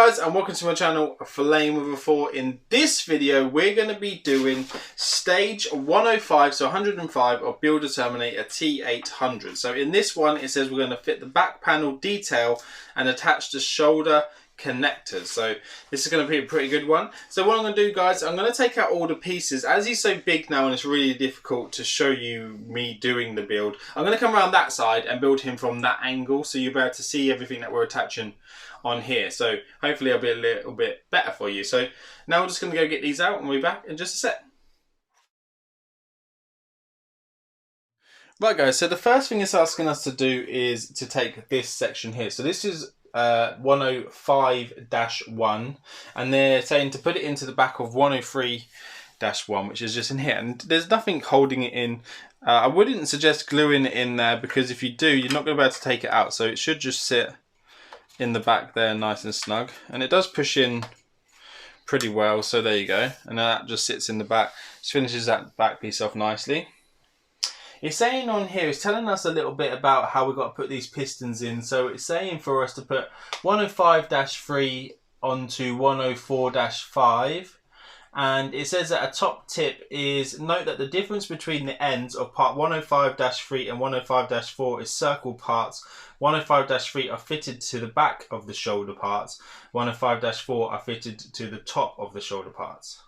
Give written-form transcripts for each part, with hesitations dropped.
guys, and welcome to my channel, Flame with a 4. In this video, we're going to be doing stage 105, so 105 of Build a Terminator T-800. So in this one, it says we're going to fit the back panel detail and attach the shoulder connectors. So this is going to be a pretty good one. So what I'm going to do, guys, I'm going to take out all the pieces. As he's so big now and it's really difficult to show you me doing the build, I'm going to come around that side and build him from that angle, so you'll be able to see everything that we're attaching on here. So hopefully it'll be a little bit better for you. So now we're just going to go get these out and we'll be back in just a sec. Right guys, so the first thing it's asking us to do is to take this section here. So this is 105-1, and they're saying to put it into the back of 103-1, which is just in here, and there's nothing holding it in. I wouldn't suggest gluing it in there, because if you do, you're not going to be able to take it out. So it should just sit in the back there nice and snug, and it does push in pretty well. So there you go, and that just sits in the back, just finishes that back piece off nicely. It's saying on here, it's telling us a little bit about how we've got to put these pistons in. So it's saying for us to put 105-3 onto 104-5. And it says that a top tip is, note that the difference between the ends of part 105-3 and 105-4 is circle parts. 105-3 are fitted to the back of the shoulder parts. 105-4 are fitted to the top of the shoulder parts.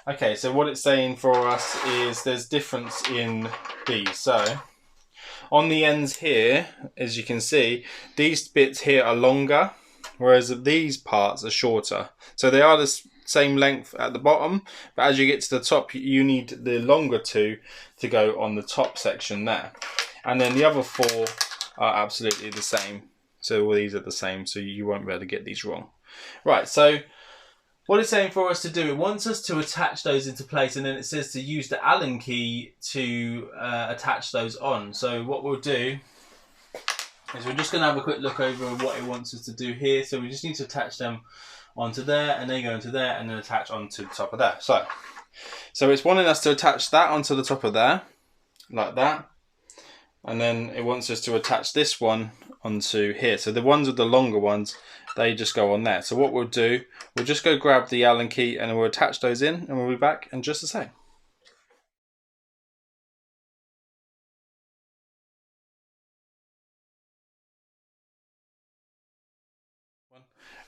Okay, so what it's saying for us is there's difference in these. So on the ends here, as you can see, these bits here are longer, whereas these parts are shorter. So they are the same length at the bottom, but as you get to the top, you need the longer two to go on the top section there. And then the other four are absolutely the same. So all these are the same, so you won't be able to get these wrong. Right, so what it's saying for us to do, it wants us to attach those into place, and then it says to use the Allen key to attach those on. So what we'll do is we're just going to have a quick look over what it wants us to do here. So we just need to attach them onto there, and then go into there, and then attach onto the top of there. So it's wanting us to attach that onto the top of there, like that. And then it wants us to attach this one onto here. So the ones with the longer ones, they just go on there. So what we'll do, we'll just go grab the Allen key and we'll attach those in, and we'll be back in just a sec.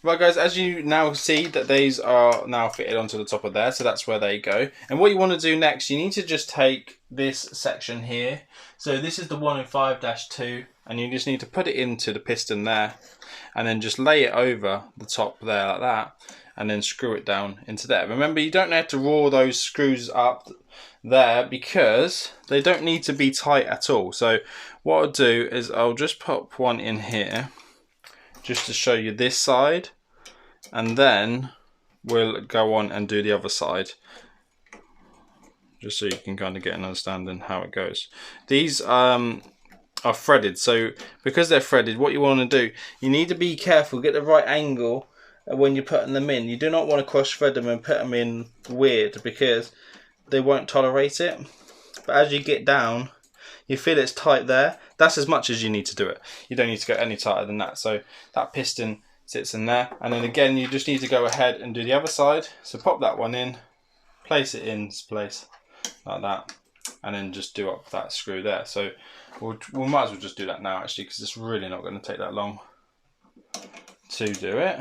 Right guys, as you now see that these are now fitted onto the top of there, so that's where they go. And what you want to do next, you need to just take this section here. So this is the 105-2, and you just need to put it into the piston there, and then just lay it over the top there like that, and then screw it down into there. Remember, you don't have to raw those screws up there, because they don't need to be tight at all. So what I'll do is I'll just pop one in here, just to show you this side, and then we'll go on and do the other side, just so you can kind of get an understanding how it goes. These are threaded, so because they're threaded, what you want to do, you need to be careful, get the right angle when you're putting them in. You do not want to cross thread them and put them in weird, because they won't tolerate it. But as you get down, you feel it's tight there. That's as much as you need to do it. You don't need to go any tighter than that. So that piston sits in there. And then again, you just need to go ahead and do the other side. So pop that one in, place it in place like that, and then just do up that screw there. So we might as well just do that now, actually, because it's really not going to take that long to do it.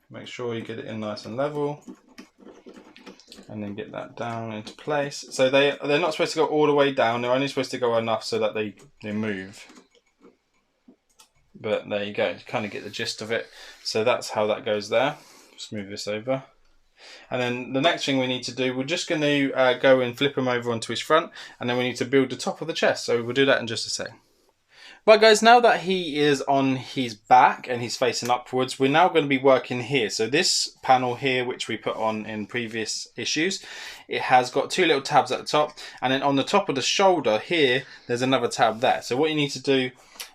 Make sure you get it in nice and level, and then get that down into place. So they're not supposed to go all the way down, they're only supposed to go enough so that they move. But there you go, you kind of get the gist of it. So that's how that goes there. Just move this over. And then the next thing we need to do, we're just going to go and flip him over onto his front, and then we need to build the top of the chest. So we'll do that in just a sec. Right guys, now that he is on his back and he's facing upwards, we're now going to be working here. So this panel here, which we put on in previous issues, it has got two little tabs at the top, and then on the top of the shoulder here, there's another tab there. So what you need to do,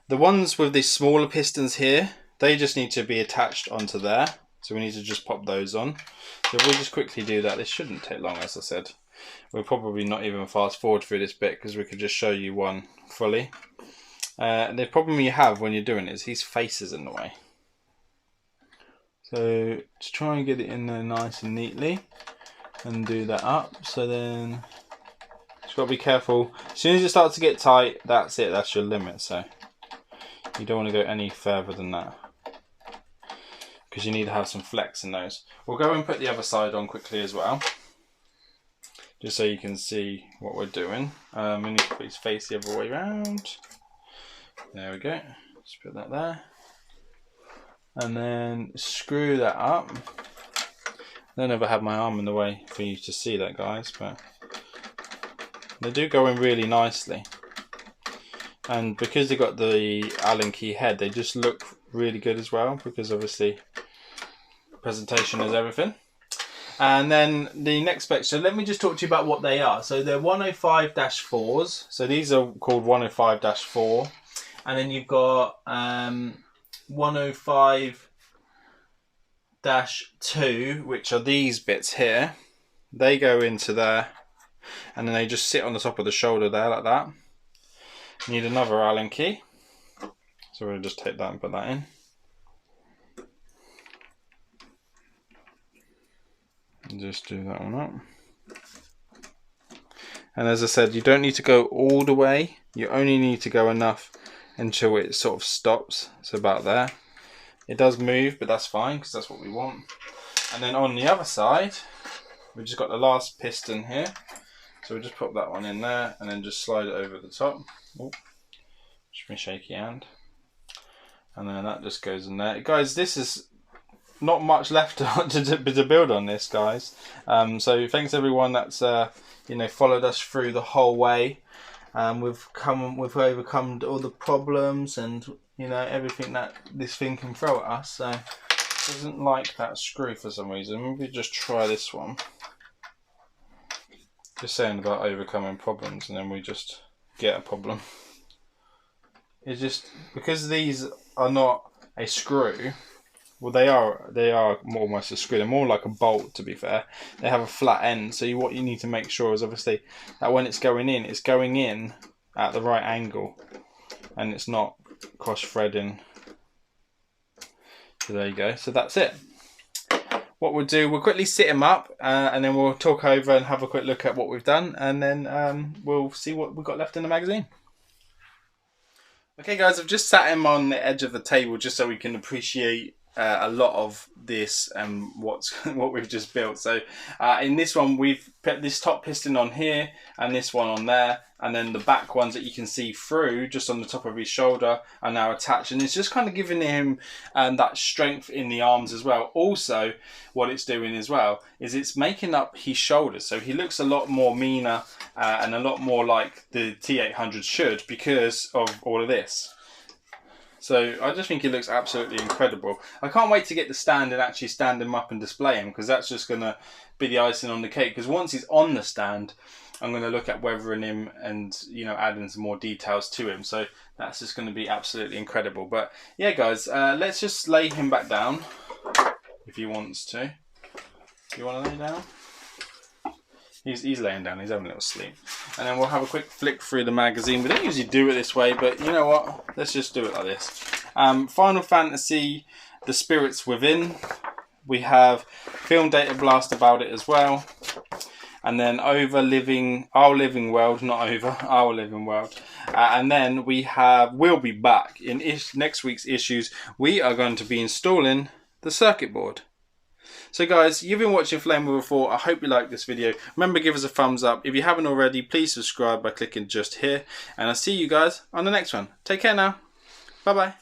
the ones with these smaller pistons here, they just need to be attached onto there. So we need to just pop those on. So we'll just quickly do that. This shouldn't take long, as I said. We'll probably not even fast forward through this bit, because we could just show you one fully. The problem you have when you're doing it is his face is in the way. So just try and get it in there nice and neatly and do that up. So then just got to be careful. As soon as it starts to get tight, that's it, that's your limit. So you don't want to go any further than that, because you need to have some flex in those. We'll go and put the other side on quickly as well, just so you can see what we're doing. We need to put his face the other way around. There we go. Just put that there. And then screw that up. I don't ever have my arm in the way for you to see that, guys, but they do go in really nicely. And because they've got the Allen key head, they just look really good as well, because obviously presentation is everything. And then the next spec, so let me just talk to you about what they are. So they're 105-4s. So these are called 105-4. And then you've got 105-2, which are these bits here. They go into there, and then they just sit on the top of the shoulder there like that. You need another Allen key. So we'll just take that and put that in. And just do that one up. And as I said, you don't need to go all the way. You only need to go enough until it sort of stops. So about there. It does move, but that's fine, because that's what we want. And then on the other side, we've just got the last piston here. So we'll just put that one in there and then just slide it over the top. Oh, just my shaky hand. And then that just goes in there. Guys, this is not much left to build on this, guys. So thanks everyone that's you know, followed us through the whole way. We've overcome all the problems and, you know, everything that this thing can throw at us. So it doesn't like that screw for some reason. Maybe just try this one. Just saying about overcoming problems, and then we just get a problem. It's just because these are not a screw. Well, they are almost a screw. They're more like a bolt, to be fair. They have a flat end, so what you need to make sure is obviously that when it's going in at the right angle, and it's not cross threading. So there you go. So that's it. What we'll do, we'll quickly sit him up, and then we'll talk over and have a quick look at what we've done, and then we'll see what we've got left in the magazine. Okay guys, I've just sat him on the edge of the table just so we can appreciate a lot of this and what we've just built. So in this one we've put this top piston on here and this one on there, and then the back ones that you can see through just on the top of his shoulder are now attached, and it's just kind of giving him that strength in the arms as well. Also what it's doing as well is it's making up his shoulders, so he looks a lot more meaner and a lot more like the T-800 should because of all of this. So I just think he looks absolutely incredible. I can't wait to get the stand and actually stand him up and display him, because that's just going to be the icing on the cake. Because once he's on the stand, I'm going to look at weathering him and, you know, adding some more details to him. So that's just going to be absolutely incredible. But yeah, guys, let's just lay him back down if he wants to. Do you want to lay down? He's laying down, he's having a little sleep. And then we'll have a quick flick through the magazine. We don't usually do it this way, but you know what? Let's just do it like this. Final Fantasy, The Spirits Within. We have Film Data Blast about it as well. And then Our Living World, not Over, Our Living World. And then we have We'll Be Back. In next week's issues, we are going to be installing the circuit board. So guys, you've been watching Flame With a Thought. I hope you liked this video. Remember, give us a thumbs up. If you haven't already, please subscribe by clicking just here. And I'll see you guys on the next one. Take care now. Bye bye.